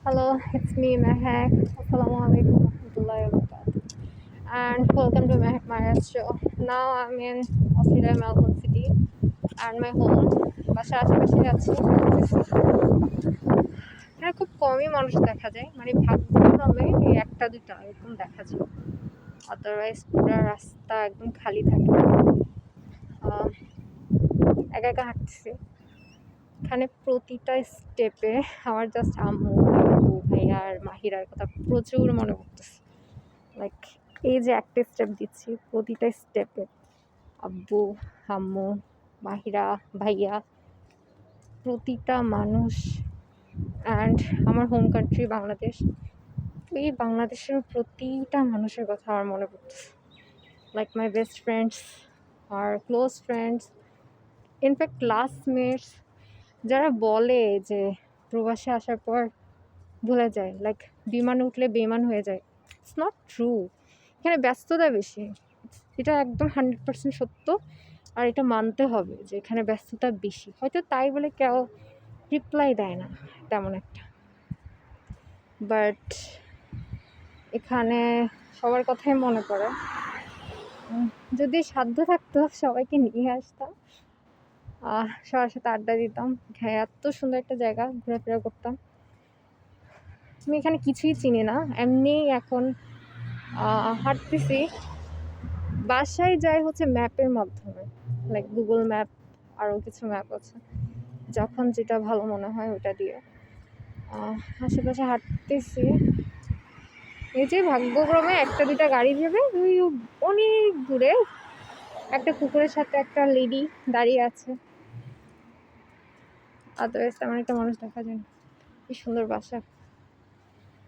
Hello, it's me Mehak. Assalamualaikum warahmatullahi wabarakatuh. And welcome to Mehak Maya's show. Now I'm in Australia, Melbourne City, and my home. বাসার আশেপাশে যাচ্ছি। এখানে খুব কমই মানুষ দেখা যায়, মানে ভাগ্যক্রমে এই একটা দুটা এরকম দেখা যায়। আদারওয়াইজ পুরো রাস্তা একদম খালি থাকে। একা একা হাঁটতেছি। এখানে প্রতিটা স্টেপে আমার জাস্ট আম্মু, আব্বু, ভাইয়া আর মাহিরার কথা প্রচুর মনে পড়তেছে। লাইক এই যে একটা স্টেপ দিচ্ছি, প্রতিটা স্টেপে আব্বু, আম্মু, মাহিরা, ভাইয়া, প্রতিটা মানুষ অ্যান্ড আমার হোম কান্ট্রি বাংলাদেশ। এই বাংলাদেশের প্রতিটা মানুষের কথা আমার মনে পড়তেছে। লাইক মাই বেস্ট ফ্রেন্ডস আর ক্লোজ ফ্রেন্ডস, ইনফ্যাক্ট ক্লাসমেটস, যারা বলে যে প্রবাসে আসার পর ভুলে যায়, লাইক বিমানে উঠলে বেইমান হয়ে যায়। It's not true. এখানে ব্যস্ততা বেশি, এটা একদম 100% সত্য। আর এটা মানতে হবে যে এখানে ব্যস্ততা বেশি, হয়তো তাই বলে কেউ রিপ্লাই দেয় না তেমন একটা, বাট এখানে সবার কথাই মনে পড়ে। যদি সাধ্য থাকতো সবাইকে নিয়ে আসতাম, সবার সাথে আড্ডা দিতাম। হ্যাঁ, এত সুন্দর একটা জায়গা, ঘোরাফেরা করতাম। আমি এখানে কিছুই চিনি না, এমনি এখন হাঁটতেছি। বাসায় যাই হচ্ছে ম্যাপের মাধ্যমে, লাইক গুগল ম্যাপ, আরও কিছু ম্যাপ আছে, যখন যেটা ভালো মনে হয় ওটা দিয়ে আশেপাশে হাঁটতেছি। এই যে ভাগ্যক্রমে একটা দুটা গাড়ি যাবে, ওই অনেক দূরে একটা কুকুরের সাথে একটা লেডি দাঁড়িয়ে আছে। আদারওয়াইজ তেমন একটা মানুষ দেখা যায় না। কি সুন্দর বাসা।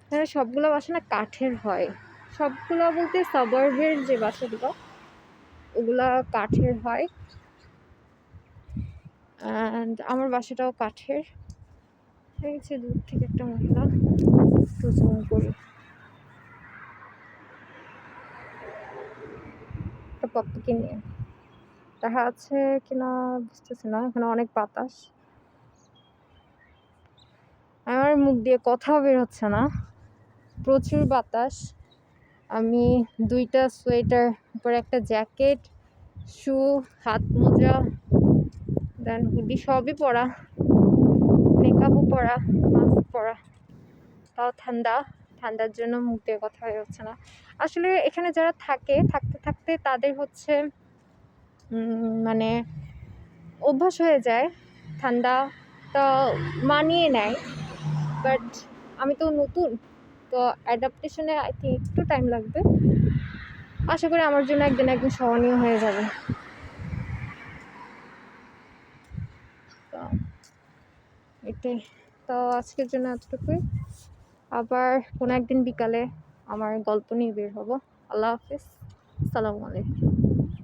এখানে সবগুলো বাসা না কাঠের হয়, সবগুলো বলতে সাবার্বের যে বাসাগুলো ওগুলা কাঠের হয়। অ্যান্ড আমার বাসাটাও কাঠের। দেখছি দূর থেকে একটা মহিলা, একটু জুম করি, একটা পপ্পিকে নিয়ে দেখা আছে কিনা বুঝতেছি না। এখানে অনেক বাতাস, আমার মুখ দিয়ে কথাও বের হচ্ছে না, প্রচুর বাতাস। আমি দুইটা সোয়েটার, উপরে একটা জ্যাকেট, শু, হাত মোজা, দেন হুডি সবই পরা, মেকআপও পরা, মাস্ক পরা, তাও ঠান্ডার জন্য মুখ দিয়ে কথা বের হচ্ছে না। আসলে এখানে যারা থাকতে থাকতে তাদের হচ্ছে মানে অভ্যাস হয়ে যায়, ঠান্ডাটা মানিয়ে নেয়। বাট আমি তো নতুন, তো অ্যাডাপ্টেশনে আই থিঙ্ক একটু টাইম লাগবে। আশা করি আমার জন্য একদিন সহনীয় হয়ে যাবে। তো এটাই। তো আজকের জন্য এতটুকুই। আবার কোনো একদিন বিকালে আমার গল্প নিয়ে বের হব। আল্লাহ হাফিজ, আসসালামু আলাইকুম।